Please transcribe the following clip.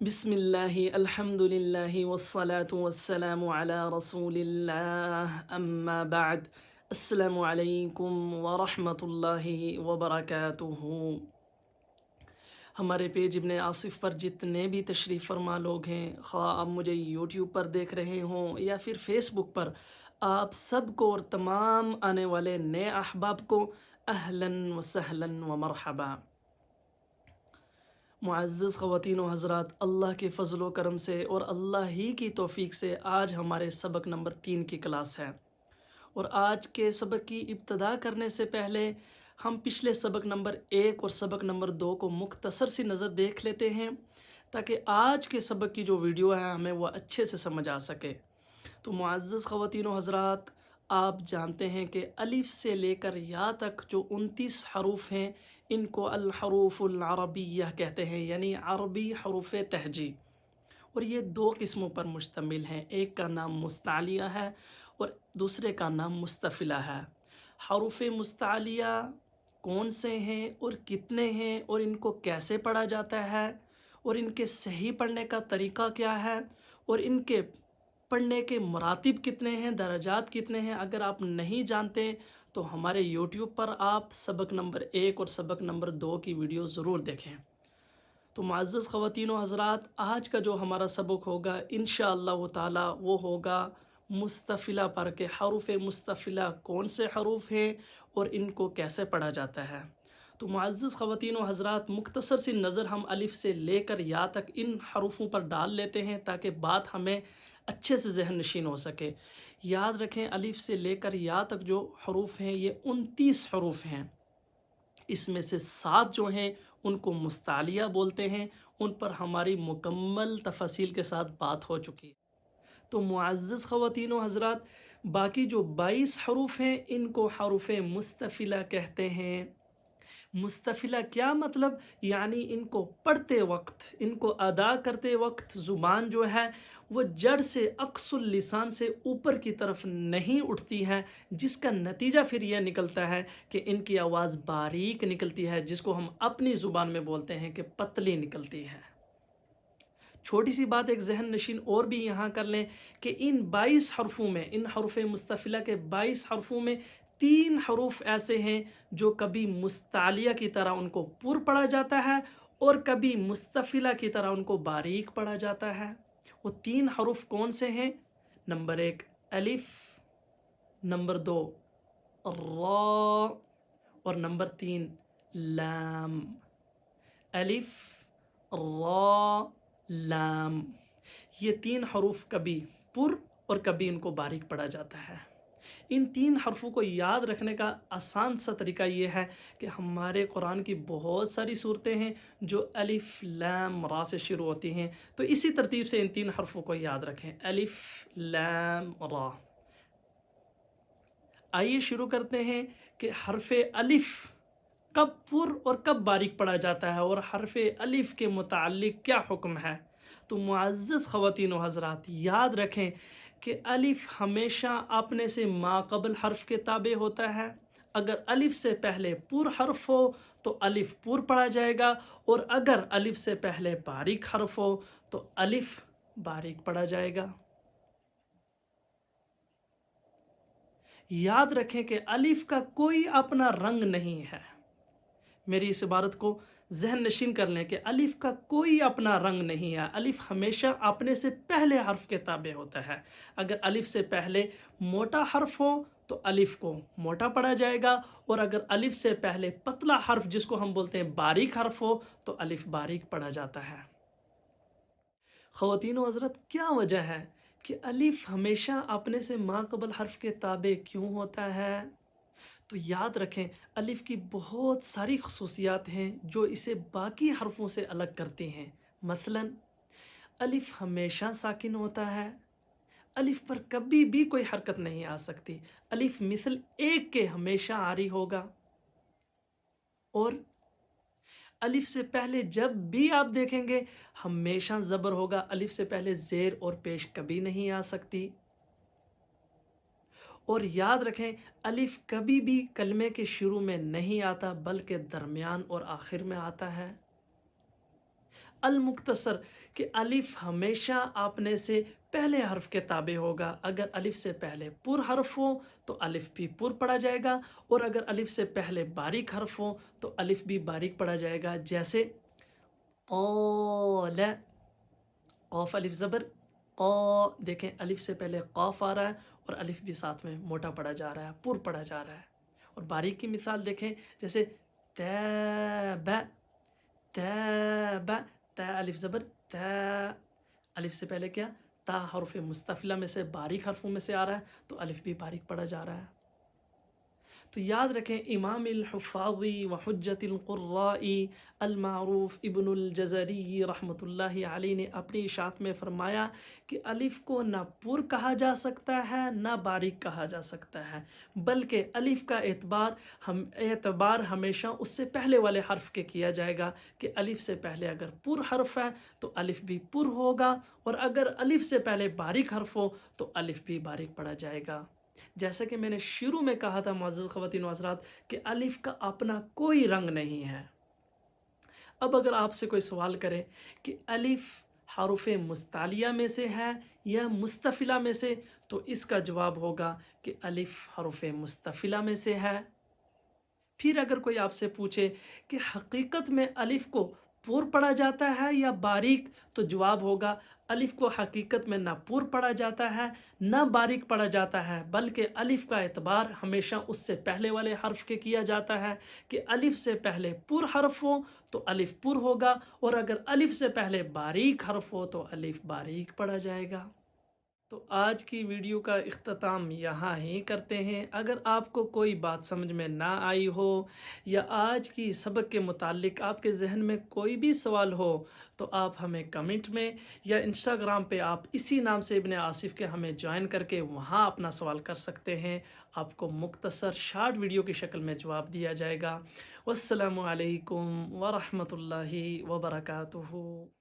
بسم اللہ الحمد للہ والصلاة والسلام علی رسول اللہ اما بعد السلام علیکم ورحمۃ اللہ وبرکاتہ۔ ہمارے پیج ابن آصف پر جتنے بھی تشریف فرما لوگ ہیں، خواہ آپ مجھے یوٹیوب پر دیکھ رہے ہوں یا پھر فیس بک پر، آپ سب کو اور تمام آنے والے نئے احباب کو اہلاً و سہلاً و مرحبا۔ معزز خواتین و حضرات، اللہ کے فضل و کرم سے اور اللہ ہی کی توفیق سے آج ہمارے سبق نمبر 3 کی کلاس ہے، اور آج کے سبق کی ابتدا کرنے سے پہلے ہم پچھلے سبق نمبر 1 اور سبق نمبر 2 کو مختصر سی نظر دیکھ لیتے ہیں تاکہ آج کے سبق کی جو ویڈیو ہے ہمیں وہ اچھے سے سمجھ آ سکے۔ تو معزز خواتین و حضرات، آپ جانتے ہیں کہ الف سے لے کر یا تک جو 29 حروف ہیں ان کو الحروف العربیہ کہتے ہیں، یعنی عربی حروف تہجی، اور یہ 2 قسموں پر مشتمل ہیں، ایک کا نام مستعلیہ ہے اور دوسرے کا نام مستفلہ ہے۔ حروف مستعلیہ کون سے ہیں اور کتنے ہیں اور ان کو کیسے پڑھا جاتا ہے اور ان کے صحیح پڑھنے کا طریقہ کیا ہے اور ان کے پڑھنے کے مراتب کتنے ہیں، درجات کتنے ہیں، اگر آپ نہیں جانتے تو ہمارے یوٹیوب پر آپ سبق نمبر 1 اور سبق نمبر 2 کی ویڈیو ضرور دیکھیں۔ تو معزز خواتین و حضرات، آج کا جو ہمارا سبق ہوگا انشاءاللہ تعالی وہ ہوگا مستفلہ پر، کہ حروف مستفلہ کون سے حروف ہیں اور ان کو کیسے پڑھا جاتا ہے۔ تو معزز خواتین و حضرات، مختصر سی نظر ہم الف سے لے کر یا تک ان حروفوں پر ڈال لیتے ہیں تاکہ بات ہمیں اچھے سے ذہن نشین ہو سکے۔ یاد رکھیں، الف سے لے کر یا تک جو حروف ہیں یہ 29 حروف ہیں، اس میں سے 7 جو ہیں ان کو مستعلیہ بولتے ہیں، ان پر ہماری مکمل تفصیل کے ساتھ بات ہو چکی ہے۔ تو معزز خواتین و حضرات، باقی جو 22 حروف ہیں ان کو حروف مستفلہ کہتے ہیں۔ مستفلہ کیا مطلب؟ یعنی ان کو پڑھتے وقت، ان کو ادا کرتے وقت زبان جو ہے وہ جڑ سے اقصی اللسان سے اوپر کی طرف نہیں اٹھتی ہے، جس کا نتیجہ پھر یہ نکلتا ہے کہ ان کی آواز باریک نکلتی ہے، جس کو ہم اپنی زبان میں بولتے ہیں کہ پتلی نکلتی ہے۔ چھوٹی سی بات ایک ذہن نشین اور بھی یہاں کر لیں کہ ان 22 حرفوں میں، ان حروف مستفلہ کے 22 حرفوں میں 3 حروف ایسے ہیں جو کبھی مستعلیہ کی طرح ان کو پر پڑھا جاتا ہے اور کبھی مستفلہ کی طرح ان کو باریک پڑھا جاتا ہے۔ وہ 3 حروف کون سے ہیں؟ نمبر 1 الف، نمبر 2 را، اور نمبر 3 لام۔ الف، را، لام، یہ 3 حروف کبھی پر اور کبھی ان کو باریک پڑھا جاتا ہے۔ ان 3 حرفوں کو یاد رکھنے کا آسان سا طریقہ یہ ہے کہ ہمارے قرآن کی بہت ساری صورتیں ہیں جو الف لام را سے شروع ہوتی ہیں، تو اسی ترتیب سے ان 3 حرفوں کو یاد رکھیں، الف لام را۔ آئیے شروع کرتے ہیں کہ حرف الف کب پر اور کب باریک پڑھا جاتا ہے اور حرف الف کے متعلق کیا حکم ہے۔ تو معزز خواتین و حضرات، یاد رکھیں کہ الف ہمیشہ اپنے سے ما قبل حرف کے تابع ہوتا ہے۔ اگر الف سے پہلے پر حرف ہو تو الف پر پڑھا جائے گا، اور اگر الف سے پہلے باریک حرف ہو تو الف باریک پڑھا جائے گا۔ یاد رکھیں کہ الف کا کوئی اپنا رنگ نہیں ہے۔ میری اس عبارت کو ذہن نشین کر لیں کہ الف کا کوئی اپنا رنگ نہیں ہے، الف ہمیشہ اپنے سے پہلے حرف کے تابع ہوتا ہے۔ اگر الف سے پہلے موٹا حرف ہو تو الف کو موٹا پڑھا جائے گا، اور اگر الف سے پہلے پتلا حرف جس کو ہم بولتے ہیں باریک حرف ہو تو الف باریک پڑھا جاتا ہے۔ خواتین و حضرت، کیا وجہ ہے کہ الف ہمیشہ اپنے سے ما قبل حرف کے تابع کیوں ہوتا ہے؟ تو یاد رکھیں، الف کی بہت ساری خصوصیات ہیں جو اسے باقی حرفوں سے الگ کرتی ہیں۔ مثلا الف ہمیشہ ساکن ہوتا ہے، الف پر کبھی بھی کوئی حرکت نہیں آ سکتی، الف مثل ایک کے ہمیشہ عاری ہوگا، اور الف سے پہلے جب بھی آپ دیکھیں گے ہمیشہ زبر ہوگا، الف سے پہلے زیر اور پیش کبھی نہیں آ سکتی۔ اور یاد رکھیں، الف کبھی بھی کلمے کے شروع میں نہیں آتا بلکہ درمیان اور آخر میں آتا ہے۔ المختصر کہ الف ہمیشہ آپنے سے پہلے حرف کے تابع ہوگا. اگر الف سے پہلے پر حرف ہو تو الف بھی پر پڑھا جائے گا، اور اگر الف سے پہلے باریک حرف ہو تو الف بھی باریک پڑھا جائے گا. جیسے قال، قوف الف زبر قا، دیکھیں الف سے پہلے قاف آ رہا ہے اور الف بھی ساتھ میں موٹا پڑھا جا رہا ہے، پر پڑھا جا رہا ہے. اور باریک کی مثال دیکھیں، جیسے تاب، تاب، تا الف زبر تا، الف سے پہلے کیا تا حرف مستفلہ میں سے باریک حرفوں میں سے آ رہا ہے تو الف بھی باریک پڑھا جا رہا ہے. تو یاد رکھیں امام الحفاظ و حجت القراء المعروف ابن الجزری رحمۃ اللہ علیہ نے اپنی اشاعت میں فرمایا کہ الف کو نہ پر کہا جا سکتا ہے نہ باریک کہا جا سکتا ہے، بلکہ الف کا اعتبار ہمیشہ اس سے پہلے والے حرف کے کیا جائے گا کہ الف سے پہلے اگر پر حرف ہے تو الف بھی پر ہوگا، اور اگر الف سے پہلے باریک حرف ہو تو الف بھی باریک پڑھا جائے گا. جیسا کہ میں نے شروع میں کہا تھا معزز خواتین و حضرات کہ الف کا اپنا کوئی رنگ نہیں ہے. اب اگر آپ سے کوئی سوال کرے کہ الف حروف مستعلیہ میں سے ہے یا مستفلہ میں سے، تو اس کا جواب ہوگا کہ الف حروف مستفلہ میں سے ہے. پھر اگر کوئی آپ سے پوچھے کہ حقیقت میں الف کو پر پڑھا جاتا ہے یا باریک، تو جواب ہوگا الف کو حقیقت میں نہ پر پڑھا جاتا ہے نہ باریک پڑھا جاتا ہے، بلکہ الف کا اعتبار ہمیشہ اس سے پہلے والے حرف کے کیا جاتا ہے کہ الف سے پہلے پر حرف ہو تو الف پر ہوگا، اور اگر الف سے پہلے باریک حرف ہو تو الف باریک پڑھا جائے گا. تو آج کی ویڈیو کا اختتام یہاں ہی کرتے ہیں. اگر آپ کو کوئی بات سمجھ میں نہ آئی ہو یا آج کی سبق کے متعلق آپ کے ذہن میں کوئی بھی سوال ہو تو آپ ہمیں کمنٹ میں یا انسٹاگرام پہ آپ اسی نام سے ابن آصف کے ہمیں جوائن کر کے وہاں اپنا سوال کر سکتے ہیں. آپ کو مختصر شارٹ ویڈیو کی شکل میں جواب دیا جائے گا. والسلام علیکم ورحمۃ اللہ وبرکاتہ.